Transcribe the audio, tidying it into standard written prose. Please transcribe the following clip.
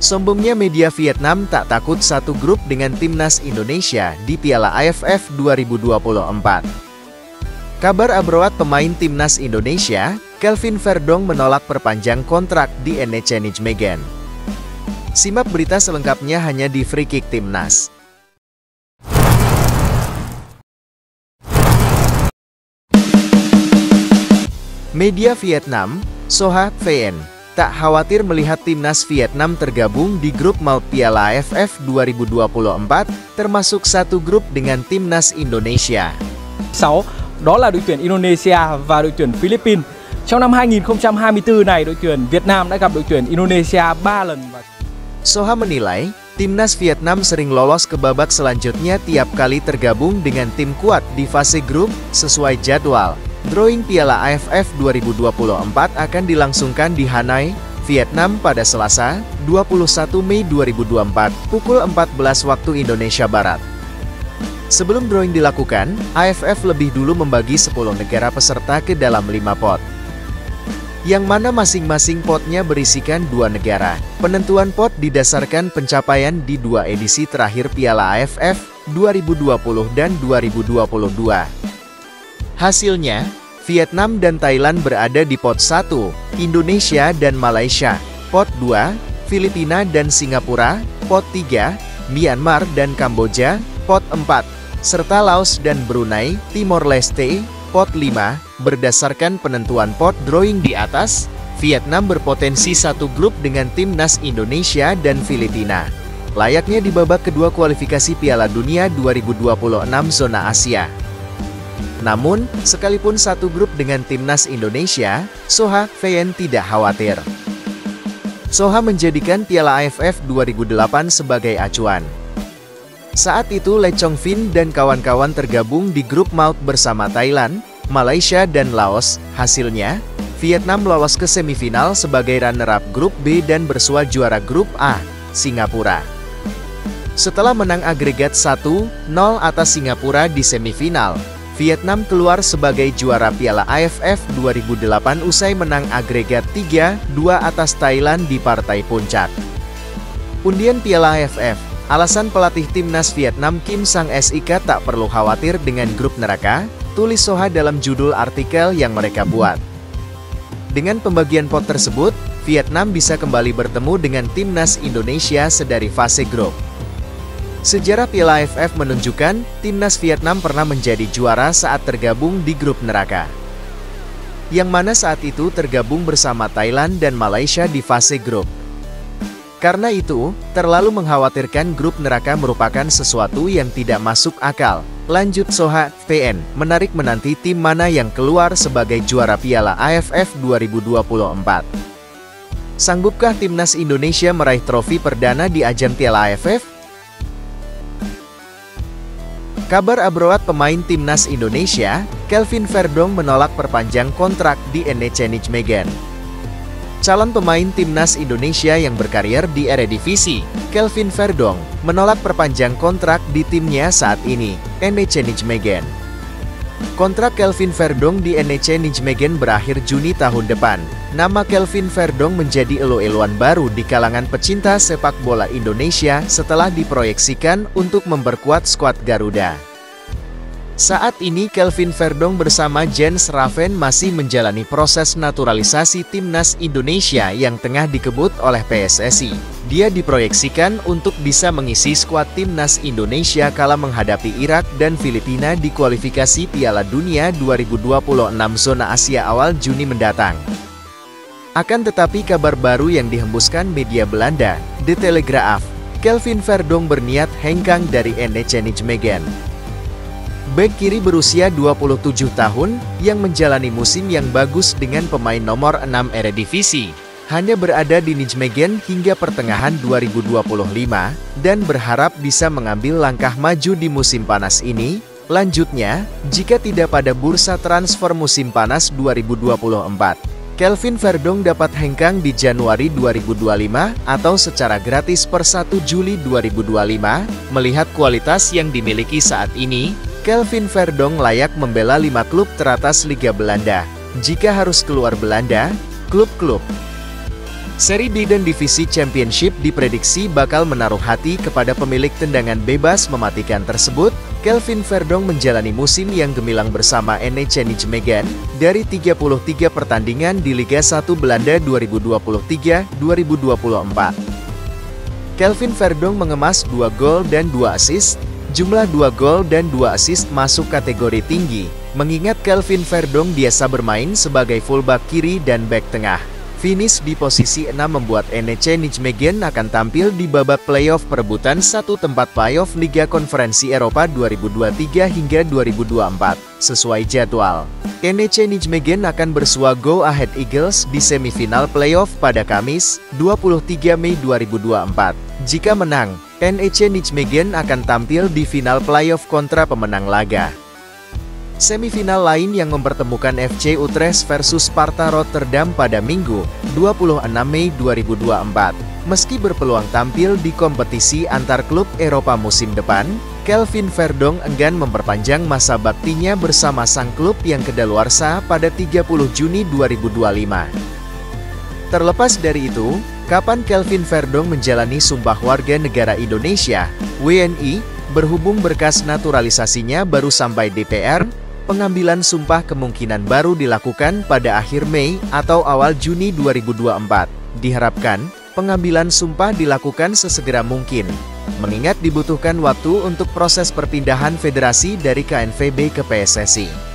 Sombongnya media Vietnam tak takut satu grup dengan timnas Indonesia di Piala AFF 2024. Kabar abroad pemain timnas Indonesia, Kelvin Verdong menolak perpanjang kontrak di NEC Nijmegen. Simak berita selengkapnya hanya di Free Kick Timnas. Media Vietnam, Soha VN, tak khawatir melihat timnas Vietnam tergabung di grup maut Piala AFF 2024, termasuk satu grup dengan timnas Indonesia. 6, đó là đội tuyển Indonesia và đội tuyển Philippines. Trong năm 2024 này, đội tuyển Việt Nam đã gặp đội tuyển Indonesia 3 lần. Soha menilai, timnas Vietnam sering lolos ke babak selanjutnya tiap kali tergabung dengan tim kuat di fase grup, sesuai jadwal. Drawing Piala AFF 2024 akan dilangsungkan di Hanoi, Vietnam pada Selasa, 21 Mei 2024, pukul 14 waktu Indonesia Barat. Sebelum drawing dilakukan, AFF lebih dulu membagi 10 negara peserta ke dalam 5 pot. Yang mana masing-masing potnya berisikan 2 negara. Penentuan pot didasarkan pencapaian di 2 edisi terakhir Piala AFF, 2020 dan 2022. Hasilnya, Vietnam dan Thailand berada di pot 1, Indonesia dan Malaysia, pot 2, Filipina dan Singapura, pot 3, Myanmar dan Kamboja, pot 4, serta Laos dan Brunei, Timor Leste, pot 5. Berdasarkan penentuan pot drawing di atas, Vietnam berpotensi satu grup dengan timnas Indonesia dan Filipina. Layaknya di babak kedua kualifikasi Piala Dunia 2026 zona Asia. Namun, sekalipun satu grup dengan timnas Indonesia, Soha VN tidak khawatir. Soha menjadikan Piala AFF 2008 sebagai acuan. Saat itu Lee Chong Vin dan kawan-kawan tergabung di grup maut bersama Thailand, Malaysia dan Laos. Hasilnya, Vietnam lolos ke semifinal sebagai runner-up grup B dan bersua juara grup A, Singapura. Setelah menang agregat 1-0 atas Singapura di semifinal, Vietnam keluar sebagai juara Piala AFF 2008 usai menang agregat 3-2 atas Thailand di partai puncak. Undian Piala AFF, alasan pelatih timnas Vietnam Kim Sang-sik tak perlu khawatir dengan grup neraka, tulis Soha dalam judul artikel yang mereka buat. Dengan pembagian pot tersebut, Vietnam bisa kembali bertemu dengan timnas Indonesia sedari fase grup. Sejarah Piala AFF menunjukkan, timnas Vietnam pernah menjadi juara saat tergabung di grup neraka. Yang mana saat itu tergabung bersama Thailand dan Malaysia di fase grup. Karena itu, terlalu mengkhawatirkan grup neraka merupakan sesuatu yang tidak masuk akal. Lanjut Soha VN, menarik menanti tim mana yang keluar sebagai juara Piala AFF 2024. Sanggupkah timnas Indonesia meraih trofi perdana di ajang Piala AFF? Kabar abroad pemain timnas Indonesia, Kelvin Verdong menolak perpanjang kontrak di NEC Nijmegen. Calon pemain timnas Indonesia yang berkarir di Eredivisie, Kelvin Verdong, menolak perpanjang kontrak di timnya saat ini, NEC Nijmegen. Kontrak Kelvin Verdong di NEC Nijmegen berakhir Juni tahun depan. Nama Kelvin Verdong menjadi elo-eloan baru di kalangan pecinta sepak bola Indonesia setelah diproyeksikan untuk memperkuat skuad Garuda. Saat ini Kelvin Verdong bersama Jens Raven masih menjalani proses naturalisasi timnas Indonesia yang tengah dikebut oleh PSSI. Dia diproyeksikan untuk bisa mengisi skuad timnas Indonesia kala menghadapi Irak dan Filipina di kualifikasi Piala Dunia 2026 zona Asia awal Juni mendatang. Akan tetapi kabar baru yang dihembuskan media Belanda, De Telegraaf, Kelvin Verdong berniat hengkang dari NEC Nijmegen. Bek kiri berusia 27 tahun, yang menjalani musim yang bagus dengan pemain nomor 6 Eredivisie, hanya berada di Nijmegen hingga pertengahan 2025, dan berharap bisa mengambil langkah maju di musim panas ini. Lanjutnya, jika tidak pada bursa transfer musim panas 2024. Kelvin Verdong dapat hengkang di Januari 2025 atau secara gratis per 1 Juli 2025. Melihat kualitas yang dimiliki saat ini, Kelvin Verdong layak membela 5 klub teratas Liga Belanda. Jika harus keluar Belanda, klub-klub Seri D dan Divisi Championship diprediksi bakal menaruh hati kepada pemilik tendangan bebas mematikan tersebut. Kelvin Verdonk menjalani musim yang gemilang bersama NEC Nijmegen dari 33 pertandingan di Liga 1 Belanda 2023-2024. Kelvin Verdonk mengemas 2 gol dan 2 assist. Jumlah 2 gol dan 2 assist masuk kategori tinggi, mengingat Kelvin Verdonk biasa bermain sebagai fullback kiri dan bek tengah. Finish di posisi 6 membuat NEC Nijmegen akan tampil di babak playoff perebutan satu tempat playoff Liga Konferensi Eropa 2023 hingga 2024, sesuai jadwal. NEC Nijmegen akan bersua Go Ahead Eagles di semifinal playoff pada Kamis, 23 Mei 2024. Jika menang, NEC Nijmegen akan tampil di final playoff kontra pemenang laga. Semifinal lain yang mempertemukan FC Utrecht versus Sparta Rotterdam pada Minggu, 26 Mei 2024. Meski berpeluang tampil di kompetisi antar klub Eropa musim depan, Kelvin Verdonk enggan memperpanjang masa baktinya bersama sang klub yang kedaluarsa pada 30 Juni 2025. Terlepas dari itu, kapan Kelvin Verdonk menjalani Sumpah Warga Negara Indonesia, WNI, berhubung berkas naturalisasinya baru sampai DPR, pengambilan sumpah kemungkinan baru dilakukan pada akhir Mei atau awal Juni 2024. Diharapkan, pengambilan sumpah dilakukan sesegera mungkin, mengingat dibutuhkan waktu untuk proses perpindahan federasi dari KNVB ke PSSI.